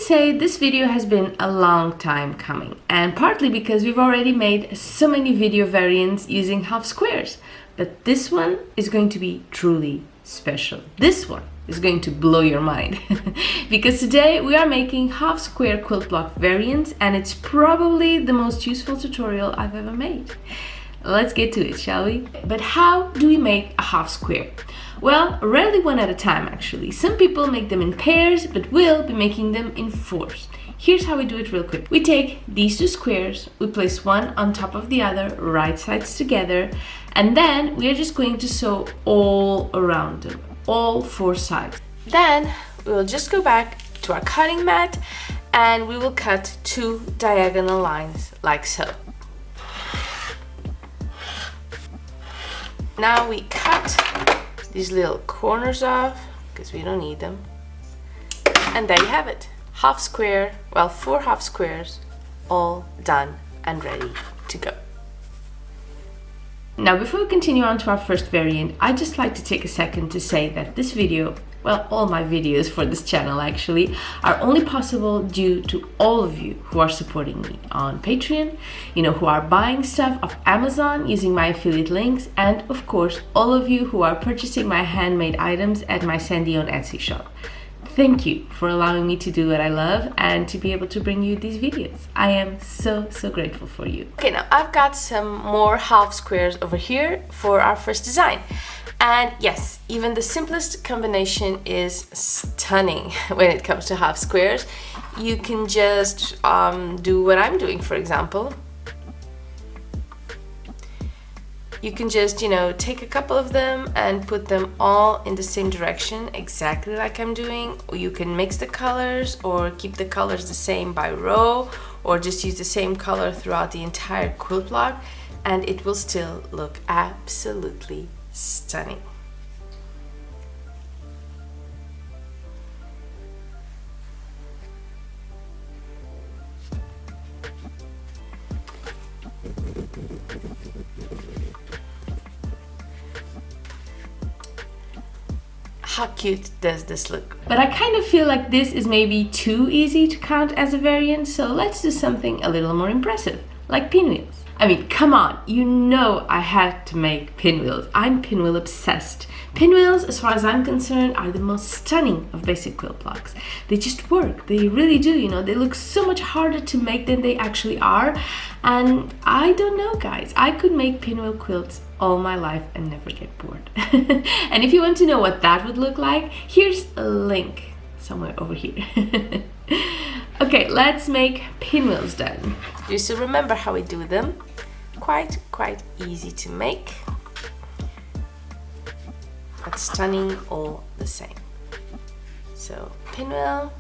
say this video has been a long time coming, and partly because we've already made so many video variants using half squares, but this one is going to be truly special. This one is going to blow your mind because today we are making half square quilt block variants, and it's probably the most useful tutorial I've ever made. Let's get to it, shall we? But how do we make a half square? Well, rarely one at a time actually. Some people make them in pairs, but we'll be making them in fours. Here's how we do it real quick. We take these two squares, we place one on top of the other, right sides together, and then we are just going to sew all around them, all four sides. Then we will just go back to our cutting mat and we will cut two diagonal lines like so. Now we cut these little corners off because we don't need them. And there you have it. Half square, well, 4 half squares, all done and ready to go. Now, before we continue on to our first variant, I'd just like to take a second to say that this video, well, all my videos for this channel actually, are only possible due to all of you who are supporting me on Patreon, who are buying stuff off Amazon using my affiliate links, and of course, all of you who are purchasing my handmade items at my Sandy on Etsy shop. Thank you for allowing me to do what I love and to be able to bring you these videos. I am so grateful for you. Okay, now I've got some more half squares over here for our first design. And yes, even the simplest combination is stunning when it comes to half squares. You can just do what I'm doing, for example. You can just, take a couple of them and put them all in the same direction, exactly like I'm doing. Or you can mix the colors or keep the colors the same by row, or just use the same color throughout the entire quilt block, and it will still look absolutely stunning. How cute does this look? But I kind of feel like this is maybe too easy to count as a variant, so let's do something a little more impressive, like pinwheels. I mean, come on, I had to make pinwheels. I'm pinwheel obsessed. Pinwheels, as far as I'm concerned, are the most stunning of basic quilt blocks. They just work, they really do, They look so much harder to make than they actually are. And I don't know, guys, I could make pinwheel quilts all my life and never get bored. And if you want to know what that would look like, here's a link somewhere over here. Okay, let's make pinwheels then. You still remember how we do them? Quite easy to make, but stunning all the same. So pinwheel,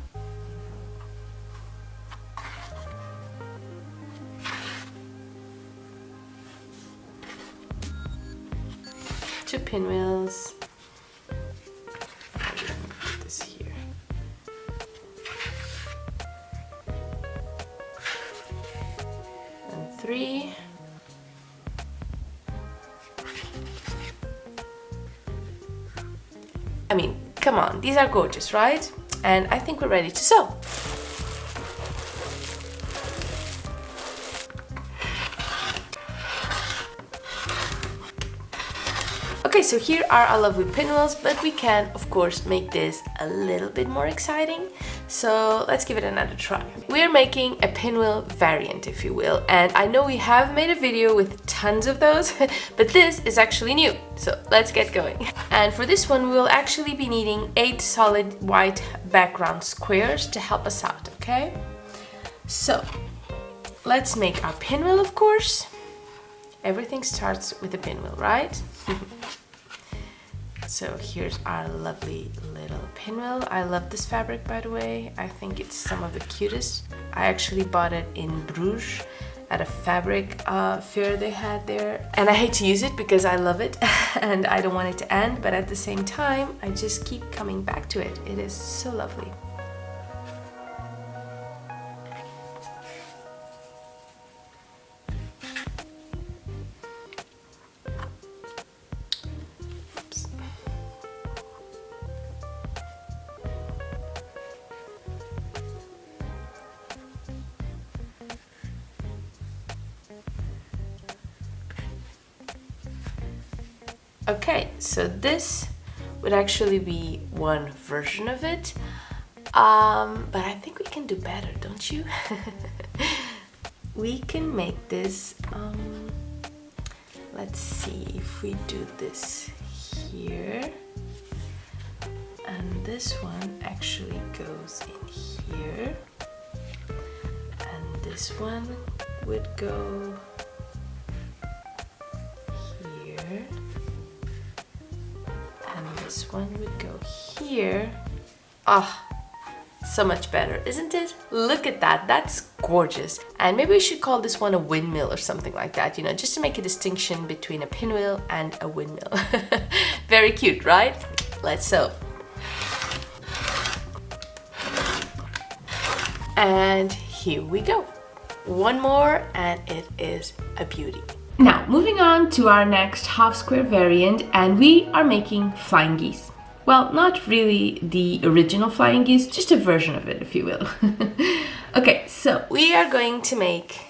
two pinwheels. Put this here. And 3. I mean, come on, these are gorgeous, right? And I think we're ready to sew. Okay, so here are our lovely pinwheels, but we can, of course, make this a little bit more exciting. So let's give it another try. We're making a pinwheel variant, if you will, and I know we have made a video with tons of those, but this is actually new. So let's get going. And for this one, we'll actually be needing 8 solid white background squares to help us out, okay? So let's make our pinwheel, of course. Everything starts with a pinwheel, right? So here's our lovely little pinwheel. I love this fabric, by the way. I think it's some of the cutest. I actually bought it in Bruges at a fabric fair they had there. And I hate to use it because I love it and I don't want it to end, but at the same time, I just keep coming back to it. It is so lovely. Okay, so this would actually be one version of it, but I think we can do better, don't you? We can make this, let's see if we do this here, and this one actually goes in here, and this one would go here, and this one would go here. Ah, so much better, isn't it? Look at that, that's gorgeous. And maybe we should call this one a windmill or something like that, you know, just to make a distinction between a pinwheel and a windmill. Very cute, right? Let's sew. And here we go. One more and it is a beauty. Now, moving on to our next half square variant, and we are making flying geese. Well, not really the original flying geese, just a version of it, if you will. Okay, so we are going to make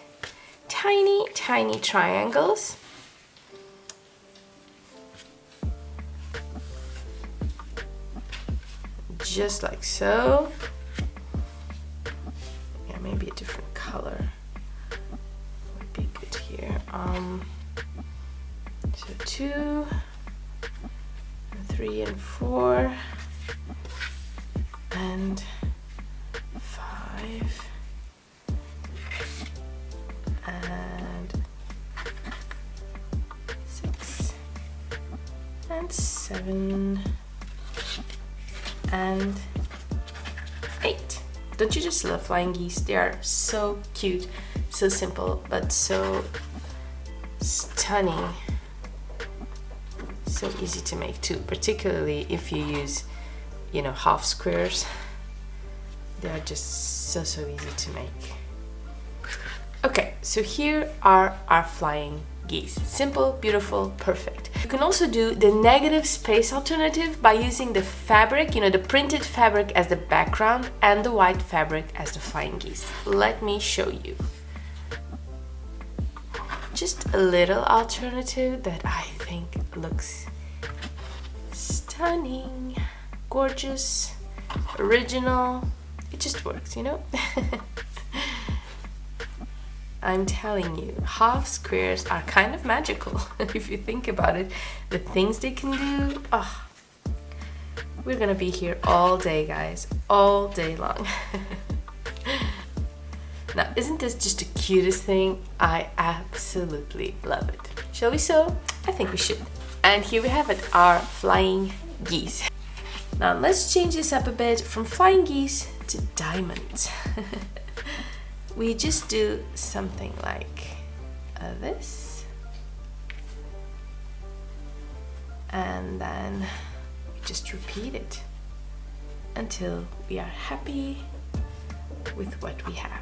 tiny, tiny triangles. Just like so. Yeah, maybe a different color would be good here. So 2, 3 and 4 and 5 and 6 and 7 and 8. Don't you just love flying geese? They are so cute, so simple, but so stunning. So easy to make too, particularly if you use, you know, half squares. They are just so easy to make. Okay, so here are our flying geese. Simple, beautiful, perfect. You can also do the negative space alternative by using the fabric, you know, the printed fabric as the background and the white fabric as the flying geese. Let me show you. Just a little alternative that I think looks stunning, gorgeous, original. It just works, you know? I'm telling you, half squares are kind of magical. If you think about it, the things they can do, oh, we're gonna be here all day, guys, all day long. Now, isn't this just the cutest thing? I absolutely love it. Shall we sew? I think we should. And here we have it, our flying geese. Now let's change this up a bit from flying geese to diamonds. We just do something like this. And then we just repeat it until we are happy with what we have.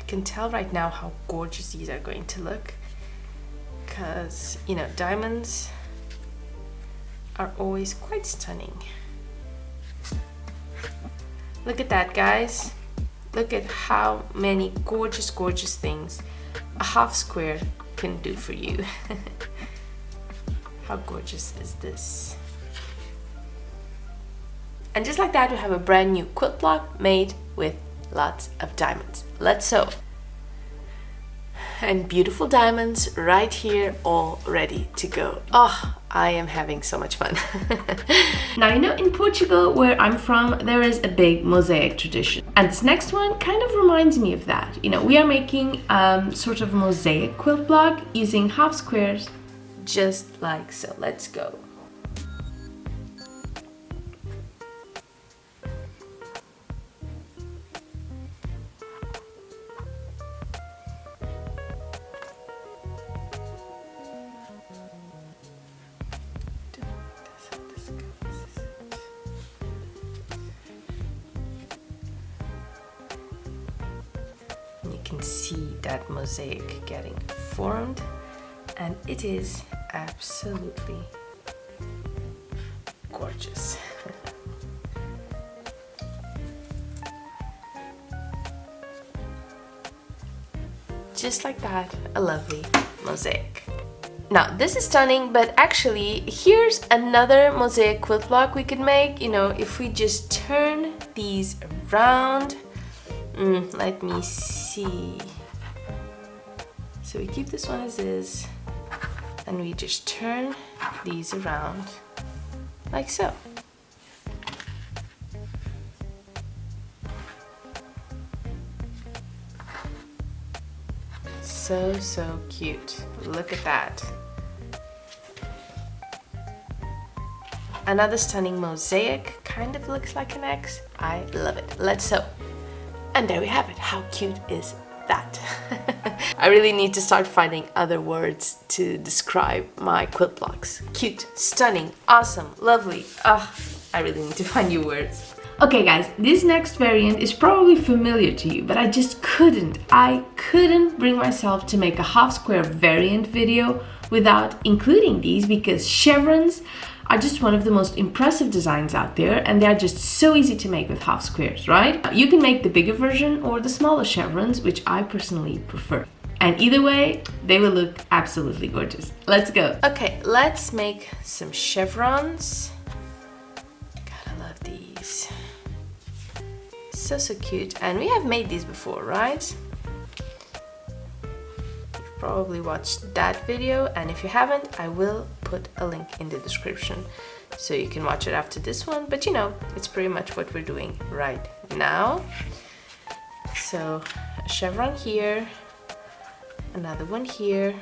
Can tell right now how gorgeous these are going to look, because, you know, diamonds are always quite stunning. Look at that, guys. Look at how many gorgeous things a half square can do for you. How gorgeous is this? And just like that, we have a brand new quilt block made with lots of diamonds. Let's sew. And beautiful diamonds right here, all ready to go. Oh, I am having so much fun. Now, you know, in Portugal, where I'm from, there is a big mosaic tradition. And this next one kind of reminds me of that. You know, we are making sort of mosaic quilt block using half squares, just like so. Let's go. Can see that mosaic getting formed, and it is absolutely gorgeous. just like that, a lovely mosaic. Now this is stunning, but actually here's another mosaic quilt block we could make. You know, if we just turn these around, let me see. So we keep this one as is, and we just turn these around like so. So cute. Look at that. Another stunning mosaic, kind of looks like an X. I love it. Let's sew. And there we have it. How cute is that? I really need to start finding other words to describe my quilt blocks. Cute, stunning, awesome, lovely. I really need to find new words. Okay guys, this next variant is probably familiar to you, but I just couldn't bring myself to make a half square variant video without including these, because chevrons are just one of the most impressive designs out there, and they're just so easy to make with half squares, right? You can make the bigger version or the smaller chevrons, which I personally prefer. And either way, they will look absolutely gorgeous. Let's go. Okay, let's make some chevrons. Gotta love these. So cute. And we have made these before, right? You've probably watched that video, and if you haven't, I will put a link in the description so you can watch it after this one. But you know, it's pretty much what we're doing right now. So a chevron here, another one here,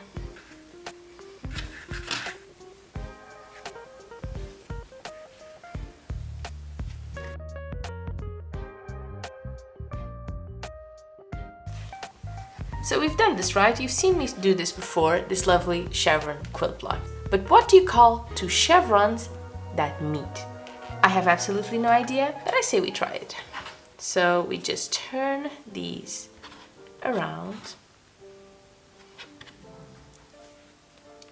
so we've done this, right? You've seen me do this before, this lovely chevron quilt block. But what do you call two chevrons that meet? I have absolutely no idea, but I say we try it. So we just turn these around,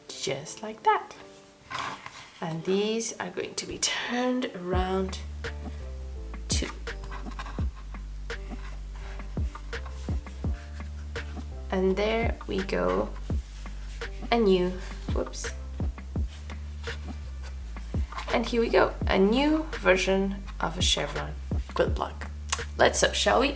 just like that. And these are going to be turned around too. And there we go, a new, whoops. And here we go, a new version of a chevron quilt block. Let's sew, shall we?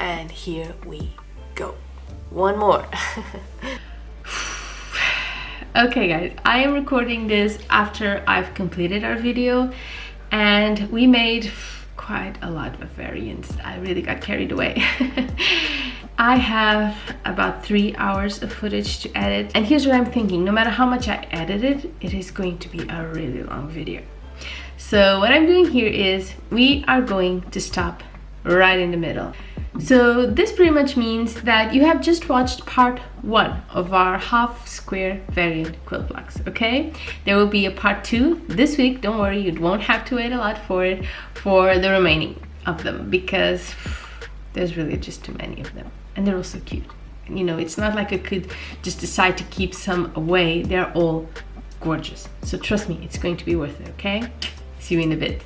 And here we go. One more. Okay guys, I am recording this after I've completed our video, and we made quite a lot of variants. I really got carried away. I have about 3 hours of footage to edit, and here's what I'm thinking: no matter how much I edit it, it is going to be a really long video. So what I'm doing here is we are going to stop right in the middle. So this pretty much means that you have just watched part 1 of our half square variant quilt blocks, okay? There will be a part 2 this week. Don't worry, you won't have to wait a lot for it, for the remaining of them, because there's really just too many of them, and they're all so cute. You know, it's not like I could just decide to keep some away. They're all gorgeous. So trust me, it's going to be worth it, okay? See you in a bit.